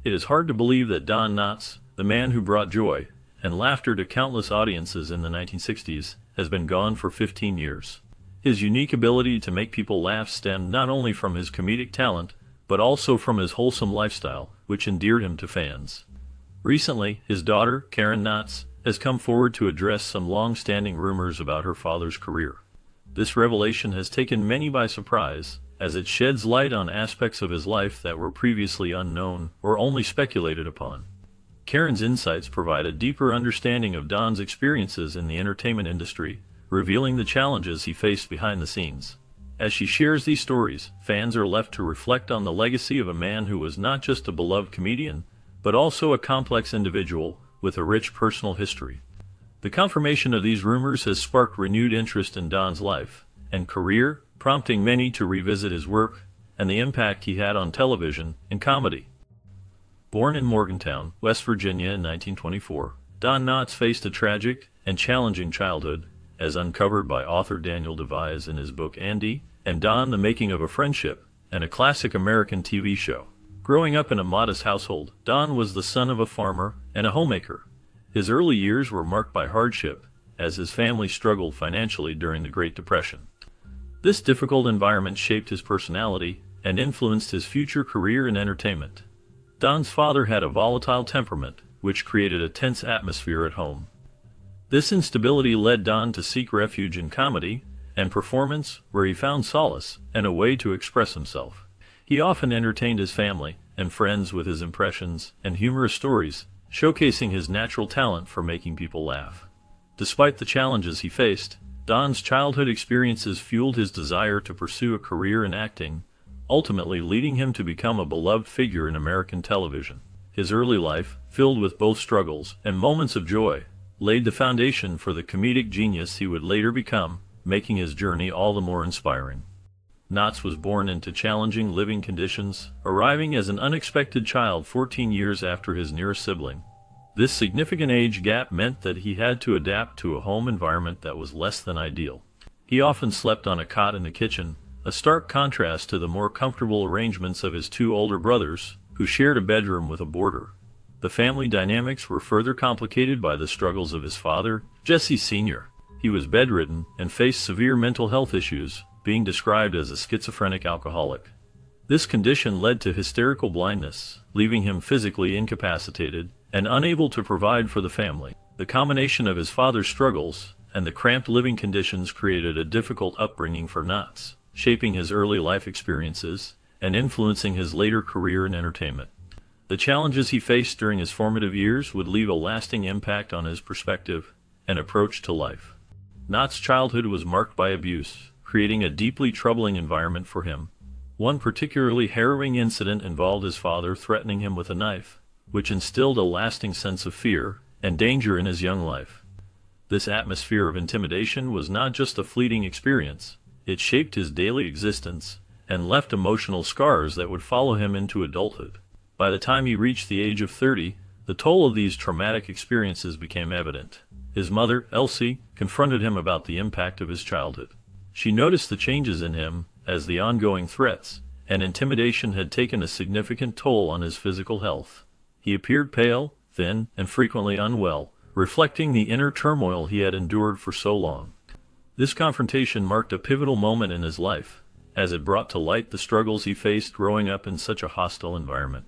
It is hard to believe that Don Knotts, the man who brought joy and laughter to countless audiences in the 1960s, has been gone for 15 years. His unique ability to make people laugh stemmed not only from his comedic talent, but also from his wholesome lifestyle, which endeared him to fans. Recently, his daughter, Karen Knotts, has come forward to address some long-standing rumors about her father's career. This revelation has taken many by surprise, as it sheds light on aspects of his life that were previously unknown or only speculated upon. Karen's insights provide a deeper understanding of Don's experiences in the entertainment industry, revealing the challenges he faced behind the scenes. As she shares these stories, fans are left to reflect on the legacy of a man who was not just a beloved comedian, but also a complex individual with a rich personal history. The confirmation of these rumors has sparked renewed interest in Don's life and career, prompting many to revisit his work and the impact he had on television and comedy. Born in Morgantown, West Virginia in 1924, Don Knotts faced a tragic and challenging childhood, as uncovered by author Daniel DeVise in his book Andy and Don: The Making of a Friendship, and a classic American TV show. Growing up in a modest household, Don was the son of a farmer and a homemaker. His early years were marked by hardship, as his family struggled financially during the Great Depression. This difficult environment shaped his personality and influenced his future career in entertainment. Don's father had a volatile temperament, which created a tense atmosphere at home. This instability led Don to seek refuge in comedy and performance, where he found solace and a way to express himself. He often entertained his family and friends with his impressions and humorous stories, showcasing his natural talent for making people laugh. Despite the challenges he faced, Don's childhood experiences fueled his desire to pursue a career in acting, ultimately leading him to become a beloved figure in American television. His early life, filled with both struggles and moments of joy, laid the foundation for the comedic genius he would later become, making his journey all the more inspiring. Knotts was born into challenging living conditions, arriving as an unexpected child 14 years after his nearest sibling. This significant age gap meant that he had to adapt to a home environment that was less than ideal. He often slept on a cot in the kitchen, a stark contrast to the more comfortable arrangements of his two older brothers, who shared a bedroom with a boarder. The family dynamics were further complicated by the struggles of his father, Jesse Sr. He was bedridden and faced severe mental health issues, being described as a schizophrenic alcoholic. This condition led to hysterical blindness, leaving him physically incapacitated and unable to provide for the family. The combination of his father's struggles and the cramped living conditions created a difficult upbringing for Knotts, shaping his early life experiences and influencing his later career in entertainment. The challenges he faced during his formative years would leave a lasting impact on his perspective and approach to life. Knotts' childhood was marked by abuse, creating a deeply troubling environment for him. One particularly harrowing incident involved his father threatening him with a knife, which instilled a lasting sense of fear and danger in his young life. This atmosphere of intimidation was not just a fleeting experience, it shaped his daily existence and left emotional scars that would follow him into adulthood. By the time he reached the age of 30, the toll of these traumatic experiences became evident. His mother, Elsie, confronted him about the impact of his childhood. She noticed the changes in him as the ongoing threats and intimidation had taken a significant toll on his physical health. He appeared pale, thin, and frequently unwell, reflecting the inner turmoil he had endured for so long. This confrontation marked a pivotal moment in his life, as it brought to light the struggles he faced growing up in such a hostile environment.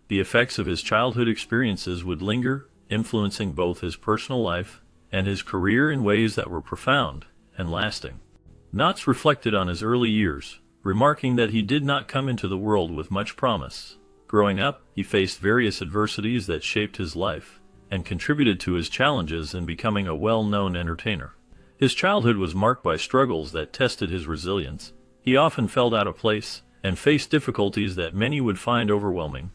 The effects of his childhood experiences would linger, influencing both his personal life and his career in ways that were profound and lasting. Knotts reflected on his early years, remarking that he did not come into the world with much promise. Growing up, he faced various adversities that shaped his life and contributed to his challenges in becoming a well-known entertainer. His childhood was marked by struggles that tested his resilience. He often felt out of place and faced difficulties that many would find overwhelming.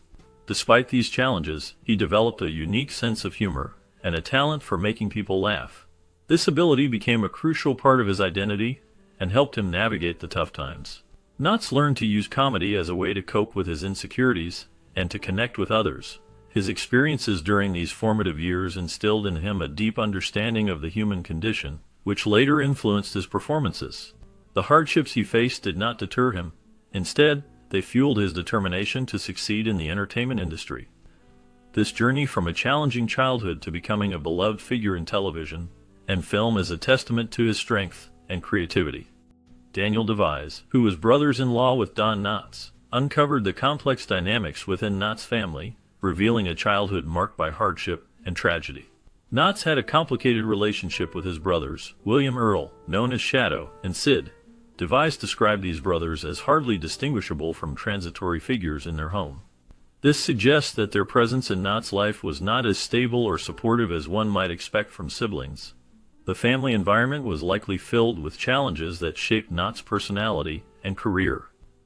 Despite these challenges, he developed a unique sense of humor and a talent for making people laugh. This ability became a crucial part of his identity and helped him navigate the tough times. Knotts learned to use comedy as a way to cope with his insecurities and to connect with others. His experiences during these formative years instilled in him a deep understanding of the human condition, which later influenced his performances. The hardships he faced did not deter him. Instead, they fueled his determination to succeed in the entertainment industry. This journey from a challenging childhood to becoming a beloved figure in television and film is a testament to his strength and creativity. Daniel DeVise, who was brothers-in-law with Don Knotts, uncovered the complex dynamics within Knotts' family, revealing a childhood marked by hardship and tragedy. Knotts had a complicated relationship with his brothers, William Earl, known as Shadow, and Sid. DeVise described these brothers as hardly distinguishable from transitory figures in their home. This suggests that their presence in Knotts' life was not as stable or supportive as one might expect from siblings. The family environment was likely filled with challenges that shaped Knotts' personality and career.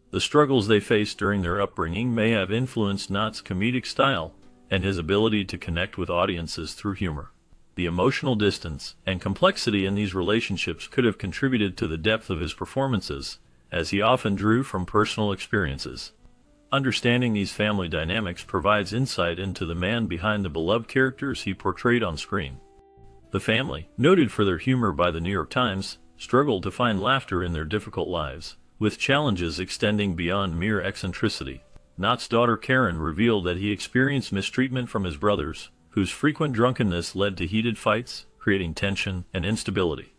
The struggles they faced during their upbringing may have influenced Knotts' comedic style and his ability to connect with audiences through humor. The emotional distance and complexity in these relationships could have contributed to the depth of his performances, as he often drew from personal experiences. Understanding these family dynamics provides insight into the man behind the beloved characters he portrayed on screen. The family, noted for their humor by the New York Times, struggled to find laughter in their difficult lives, with challenges extending beyond mere eccentricity. Knotts' daughter Karen revealed that he experienced mistreatment from his brothers, whose frequent drunkenness led to heated fights, creating tension and instability.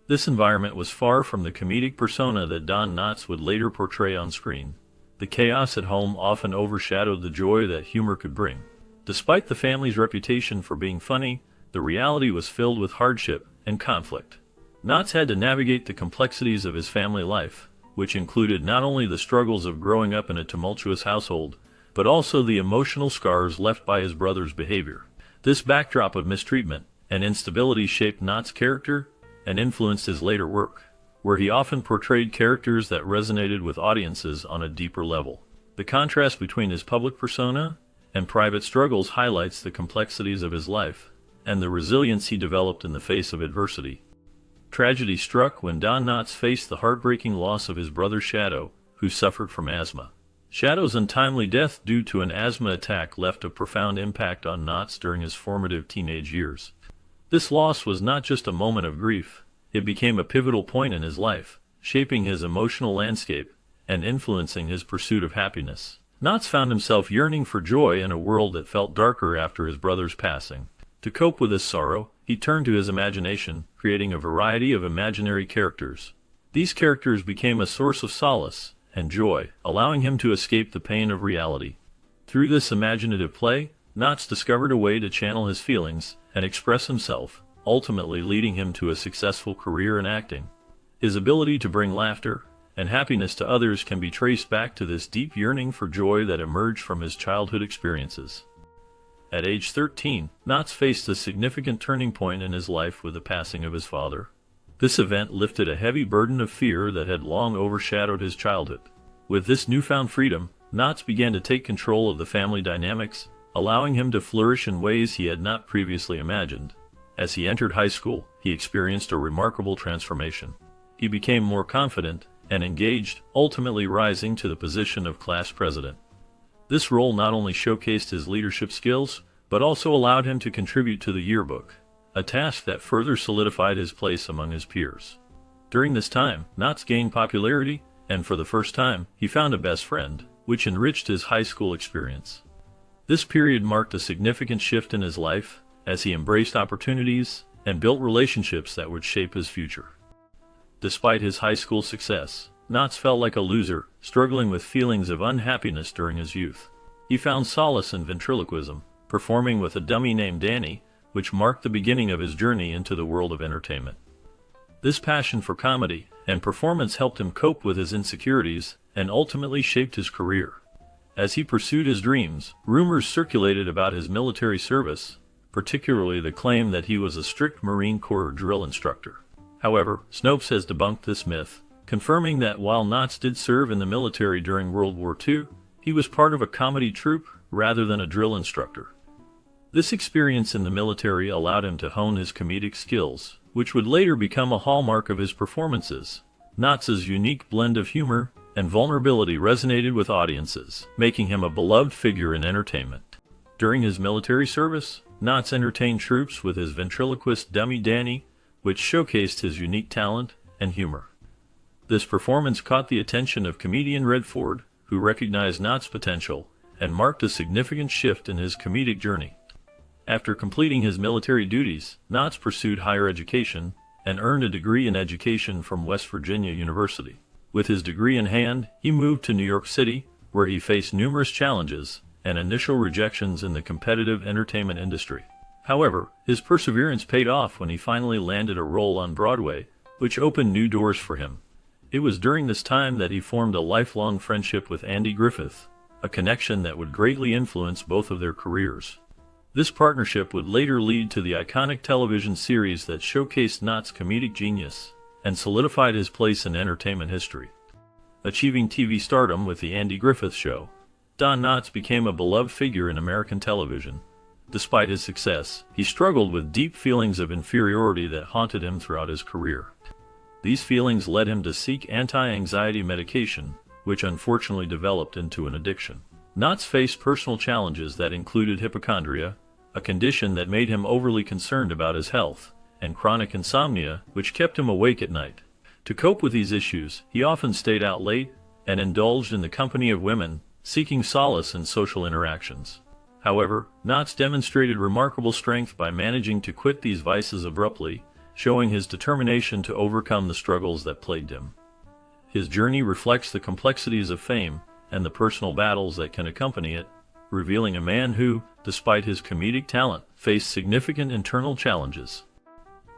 This environment was far from the comedic persona that Don Knotts would later portray on screen. The chaos at home often overshadowed the joy that humor could bring. Despite the family's reputation for being funny, the reality was filled with hardship and conflict. Knotts had to navigate the complexities of his family life, which included not only the struggles of growing up in a tumultuous household, but also the emotional scars left by his brother's behavior. This backdrop of mistreatment and instability shaped Knotts' character and influenced his later work, where he often portrayed characters that resonated with audiences on a deeper level. The contrast between his public persona and private struggles highlights the complexities of his life and the resilience he developed in the face of adversity. Tragedy struck when Don Knotts faced the heartbreaking loss of his brother Shadow, who suffered from asthma. Shadow's untimely death due to an asthma attack left a profound impact on Knotts during his formative teenage years. This loss was not just a moment of grief, it became a pivotal point in his life, shaping his emotional landscape and influencing his pursuit of happiness. Knotts found himself yearning for joy in a world that felt darker after his brother's passing. To cope with this sorrow, he turned to his imagination, creating a variety of imaginary characters. These characters became a source of solace and joy, allowing him to escape the pain of reality. Through this imaginative play, Knotts discovered a way to channel his feelings and express himself, ultimately leading him to a successful career in acting. His ability to bring laughter and happiness to others can be traced back to this deep yearning for joy that emerged from his childhood experiences. At age 13, Knotts faced a significant turning point in his life with the passing of his father. This event lifted a heavy burden of fear that had long overshadowed his childhood. With this newfound freedom, Knotts began to take control of the family dynamics, allowing him to flourish in ways he had not previously imagined. As he entered high school, he experienced a remarkable transformation. He became more confident and engaged, ultimately rising to the position of class president. This role not only showcased his leadership skills, but also allowed him to contribute to the yearbook, a task that further solidified his place among his peers. During this time, Knotts gained popularity, and for the first time, he found a best friend, which enriched his high school experience. This period marked a significant shift in his life, as he embraced opportunities and built relationships that would shape his future. Despite his high school success, Knotts felt like a loser, struggling with feelings of unhappiness during his youth. He found solace in ventriloquism, performing with a dummy named Danny, which marked the beginning of his journey into the world of entertainment. This passion for comedy and performance helped him cope with his insecurities and ultimately shaped his career. As he pursued his dreams, rumors circulated about his military service, particularly the claim that he was a strict Marine Corps drill instructor. However, Snopes has debunked this myth, confirming that while Knotts did serve in the military during World War II, he was part of a comedy troupe rather than a drill instructor. This experience in the military allowed him to hone his comedic skills, which would later become a hallmark of his performances. Knotts' unique blend of humor and vulnerability resonated with audiences, making him a beloved figure in entertainment. During his military service, Knotts entertained troops with his ventriloquist dummy Danny, which showcased his unique talent and humor. This performance caught the attention of comedian Red Ford, who recognized Knotts' potential and marked a significant shift in his comedic journey. After completing his military duties, Knotts pursued higher education and earned a degree in education from West Virginia University. With his degree in hand, he moved to New York City, where he faced numerous challenges and initial rejections in the competitive entertainment industry. However, his perseverance paid off when he finally landed a role on Broadway, which opened new doors for him. It was during this time that he formed a lifelong friendship with Andy Griffith, a connection that would greatly influence both of their careers. This partnership would later lead to the iconic television series that showcased Knotts' comedic genius and solidified his place in entertainment history. Achieving TV stardom with The Andy Griffith Show, Don Knotts became a beloved figure in American television. Despite his success, he struggled with deep feelings of inferiority that haunted him throughout his career. These feelings led him to seek anti-anxiety medication, which unfortunately developed into an addiction. Knotts faced personal challenges that included hypochondria, a condition that made him overly concerned about his health, and chronic insomnia, which kept him awake at night. To cope with these issues, he often stayed out late and indulged in the company of women, seeking solace in social interactions. However, Knotts demonstrated remarkable strength by managing to quit these vices abruptly, showing his determination to overcome the struggles that plagued him. His journey reflects the complexities of fame and the personal battles that can accompany it, revealing a man who, despite his comedic talent, faced significant internal challenges.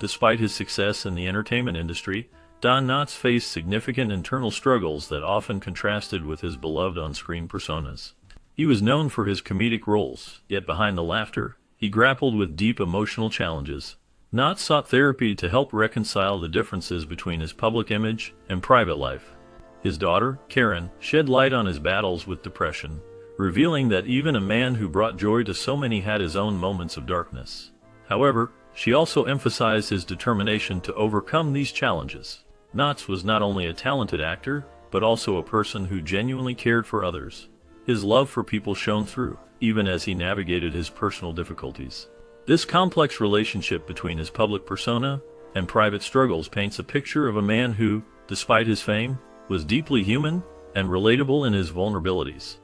Despite his success in the entertainment industry, Don Knotts faced significant internal struggles that often contrasted with his beloved on-screen personas. He was known for his comedic roles, yet behind the laughter, he grappled with deep emotional challenges. Knotts sought therapy to help reconcile the differences between his public image and private life. His daughter, Karen, shed light on his battles with depression, revealing that even a man who brought joy to so many had his own moments of darkness. However, she also emphasized his determination to overcome these challenges. Knotts was not only a talented actor, but also a person who genuinely cared for others. His love for people shone through, even as he navigated his personal difficulties. This complex relationship between his public persona and private struggles paints a picture of a man who, despite his fame, was deeply human and relatable in his vulnerabilities.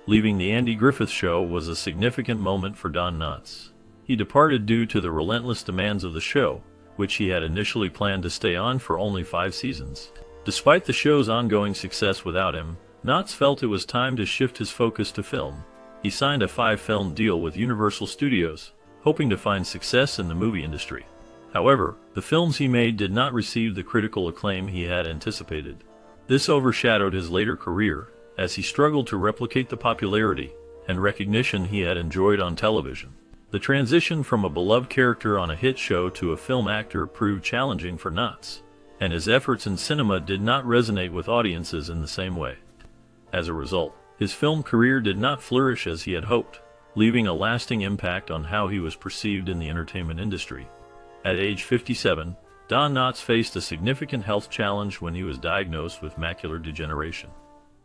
Leaving The Andy Griffith Show was a significant moment for Don Knotts. He departed due to the relentless demands of the show, which he had initially planned to stay on for only 5 seasons. Despite the show's ongoing success without him, Knotts felt it was time to shift his focus to film. He signed a 5-film deal with Universal Studios, hoping to find success in the movie industry. However, the films he made did not receive the critical acclaim he had anticipated. This overshadowed his later career, as he struggled to replicate the popularity and recognition he had enjoyed on television. The transition from a beloved character on a hit show to a film actor proved challenging for Knotts, and his efforts in cinema did not resonate with audiences in the same way. As a result, his film career did not flourish as he had hoped, leaving a lasting impact on how he was perceived in the entertainment industry. At age 57, Don Knotts faced a significant health challenge when he was diagnosed with macular degeneration.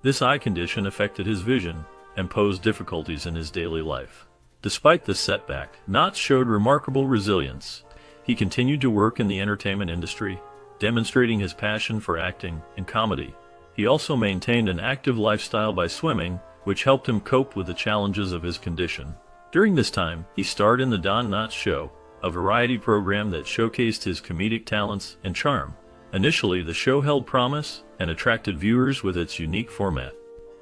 This eye condition affected his vision and posed difficulties in his daily life. Despite this setback, Knotts showed remarkable resilience. He continued to work in the entertainment industry, demonstrating his passion for acting and comedy. He also maintained an active lifestyle by swimming, which helped him cope with the challenges of his condition. During this time, he starred in The Don Knotts Show, a variety program that showcased his comedic talents and charm. Initially, the show held promise and attracted viewers with its unique format.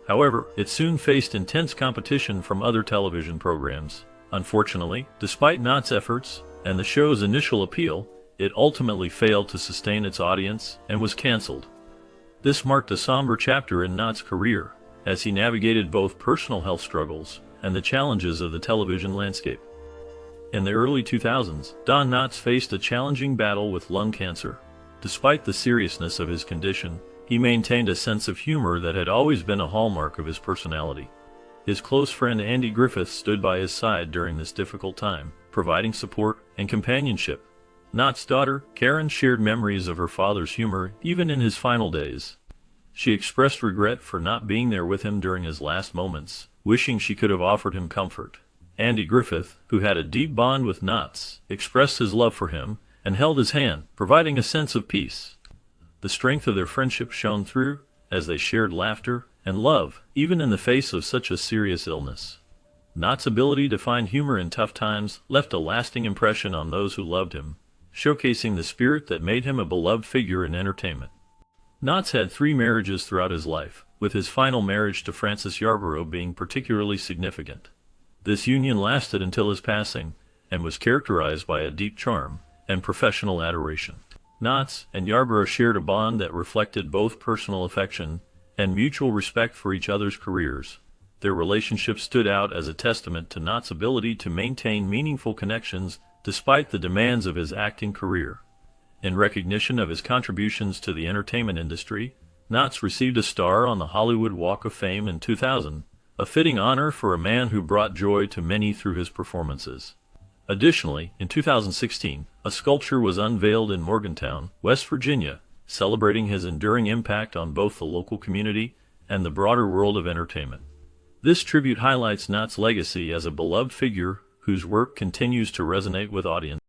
However, it soon faced intense competition from other television programs. Unfortunately, despite Knotts' efforts and the show's initial appeal, it ultimately failed to sustain its audience and was canceled. This marked a somber chapter in Knotts' career, as he navigated both personal health struggles and the challenges of the television landscape. In the early 2000s, Don Knotts faced a challenging battle with lung cancer. Despite the seriousness of his condition, he maintained a sense of humor that had always been a hallmark of his personality. His close friend Andy Griffith stood by his side during this difficult time, providing support and companionship. Knotts' daughter, Karen, shared memories of her father's humor even in his final days. She expressed regret for not being there with him during his last moments, wishing she could have offered him comfort. Andy Griffith, who had a deep bond with Knotts, expressed his love for him and held his hand, providing a sense of peace. The strength of their friendship shone through as they shared laughter and love, even in the face of such a serious illness. Knott's ability to find humor in tough times left a lasting impression on those who loved him, showcasing the spirit that made him a beloved figure in entertainment. Knotts had 3 marriages throughout his life, with his final marriage to Frances Yarborough being particularly significant. This union lasted until his passing, and was characterized by a deep charm and professional adoration. Knotts and Yarborough shared a bond that reflected both personal affection and mutual respect for each other's careers. Their relationship stood out as a testament to Knott's ability to maintain meaningful connections despite the demands of his acting career. In recognition of his contributions to the entertainment industry, Knotts received a star on the Hollywood Walk of Fame in 2000, a fitting honor for a man who brought joy to many through his performances. Additionally, in 2016, a sculpture was unveiled in Morgantown, West Virginia, celebrating his enduring impact on both the local community and the broader world of entertainment. This tribute highlights Knott's legacy as a beloved figure whose work continues to resonate with audiences.